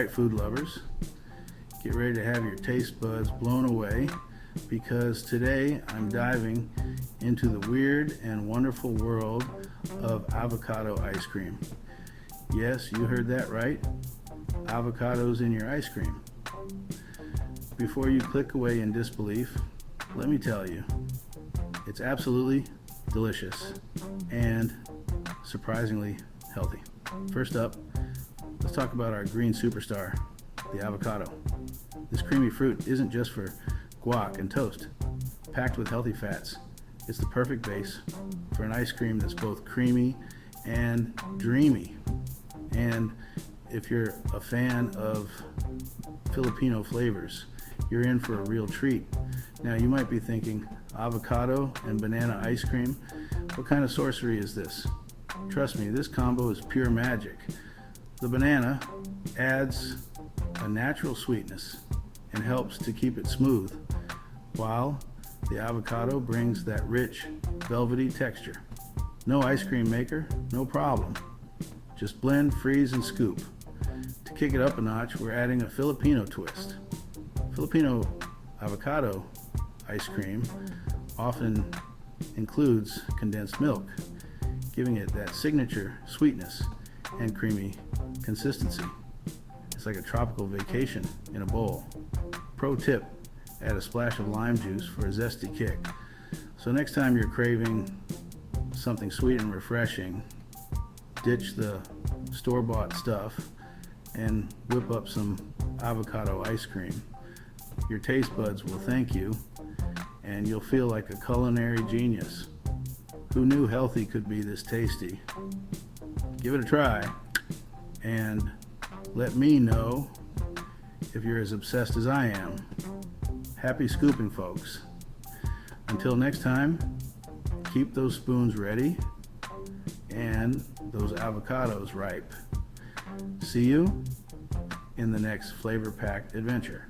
Alright, food lovers, get ready to have your taste buds blown away, because today I'm diving into the weird and wonderful world of avocado ice cream. Yes, you heard that right. Avocados in your ice cream. Before you click away in disbelief, let me tell you, it's absolutely delicious and surprisingly healthy. First up, let's talk about our green superstar, the avocado. This creamy fruit isn't just for guac and toast. Packed with healthy fats, it's the perfect base for an ice cream that's both creamy and dreamy. And if you're a fan of Filipino flavors, you're in for a real treat. Now you might be thinking, avocado and banana ice cream? What kind of sorcery is this? Trust me, this combo is pure magic. The banana adds a natural sweetness and helps to keep it smooth, while the avocado brings that rich, velvety texture. No ice cream maker, no problem. Just blend, freeze, and scoop. To kick it up a notch, we're adding a Filipino twist. Filipino avocado ice cream often includes condensed milk, giving it that signature sweetness and creamy consistency. It's like a tropical vacation in a bowl. Pro tip, add a splash of lime juice for a zesty kick. So next time you're craving something sweet and refreshing, ditch the store-bought stuff and whip up some avocado ice cream. Your taste buds will thank you, and you'll feel like a culinary genius. Who knew healthy could be this tasty? Give it a try, and let me know if you're as obsessed as I am. Happy scooping, folks. Until next time, keep those spoons ready and those avocados ripe. See you in the next flavor-packed adventure.